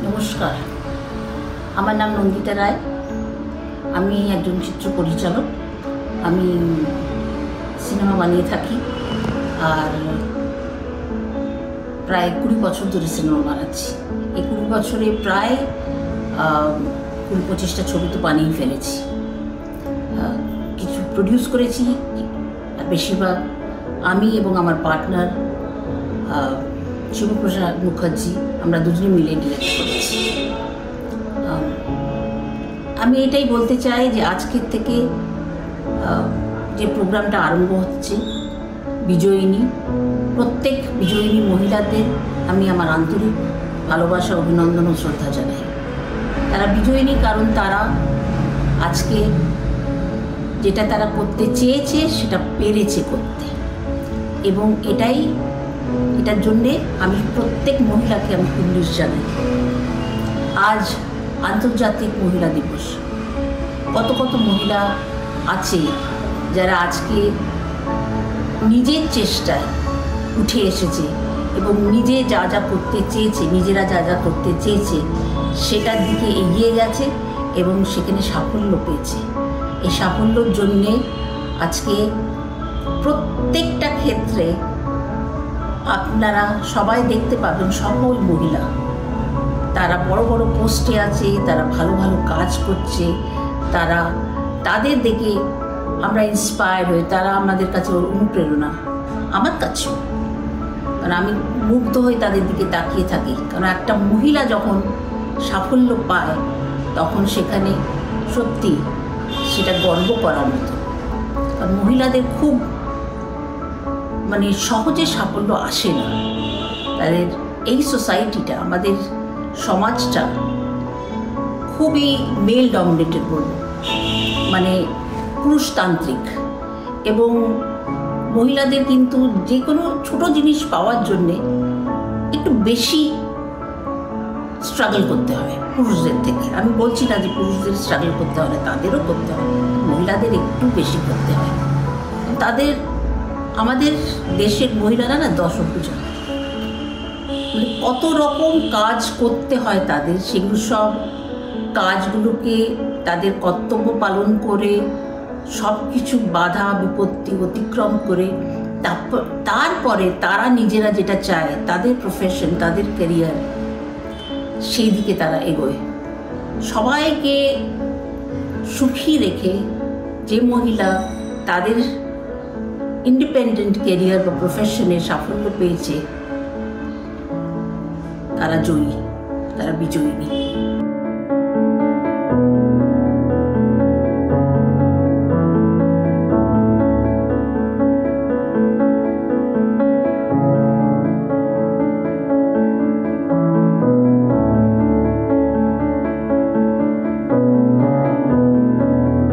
নমস্কার, আমার নাম নন্দিতা রায়। আমি একজন চিত্র পরিচালক। আমি সিনেমা বানিয়ে থাকি আর প্রায় 20 বছর ধরে সিনেমা বানাচ্ছি। এই 20 বছরে প্রায় 20-25টা ছবি তো বানিয়ে ফেলেছি। কিছু প্রডিউস করেছি, আর বেশিরভাগ আমি এবং আমার পার্টনার শিবপ্রসাদ মুখার্জি, আমরা দুজনে মিলে ডিরেক্ট করেছি। আমি এটাই বলতে চাই যে আজকের থেকে যে প্রোগ্রামটা আরম্ভ হচ্ছে বিজয়িনী, প্রত্যেক বিজয়িনী মহিলাদের আমি আমার আন্তরিক ভালোবাসা, অভিনন্দন ও শ্রদ্ধা জানাই। তারা বিজয়িনী কারণ তারা আজকে যেটা তারা করতে চেয়েছে সেটা পেরেছে করতে, এবং এটার জন্যে আমি প্রত্যেক মহিলাকে আমি কুর্নিশ জানাই। আজ আন্তর্জাতিক মহিলা দিবস। কত কত মহিলা আছে যারা আজকে নিজের চেষ্টায় উঠে এসেছে এবং নিজেরা যা করতে চেয়েছে সেটার দিকে এগিয়ে গেছে এবং সেখানে সাফল্য পেয়েছে। এই সাফল্যর জন্যে আজকে প্রত্যেকটা ক্ষেত্রে আপনারা সবাই দেখতে পাবেন সকল মহিলা তারা বড় বড় পোস্টে আছে, তারা ভালো ভালো কাজ করছে, তাদের দেখে আমরা ইন্সপায়ার হই, তারা আমাদের কাছে অনুপ্রেরণা, আমার কাছেও। কারণ আমি মুগ্ধ হয়ে তাদের দিকে তাকিয়ে থাকি, কারণ একটা মহিলা যখন সাফল্য পায় তখন সেখানে সত্যি সেটা গর্ব করার মতো। কারণ মহিলাদের খুব সহজে সাফল্য আসে না। তাদের এই সোসাইটিটা, আমাদের সমাজটা খুবই মেল ডমিনেটেড বলব, পুরুষতান্ত্রিক, এবং মহিলাদের কিন্তু যে কোনো ছোট জিনিস পাওয়ার জন্যে একটু বেশি স্ট্রাগল করতে হয় পুরুষদের থেকে। আমি বলছি না যে পুরুষদের স্ট্রাগল করতে হয় না, তাদেরও করতে হয়, মহিলাদের একটু বেশি করতে হয়। আমাদের দেশের মহিলারা না দশভুজা, কত রকম কাজ করতে হয় তাদের, সেগুলো সব কাজগুলোকে তাদের কর্তব্য পালন করে সব কিছু বাধা বিপত্তি অতিক্রম করে তারপরে তারা নিজেরা যেটা চায়, তাদের প্রফেশন, তাদের ক্যারিয়ার, সেই দিকে তারা এগোয়। সবাইকে সুখী রেখে যে মহিলা তাদের ইন্ডিপেন্ডেন্ট ক্যারিয়ার বা প্রফেশনে সাফল্য পেয়েছে, তারা জয়ী, তারা বিজয়িনী।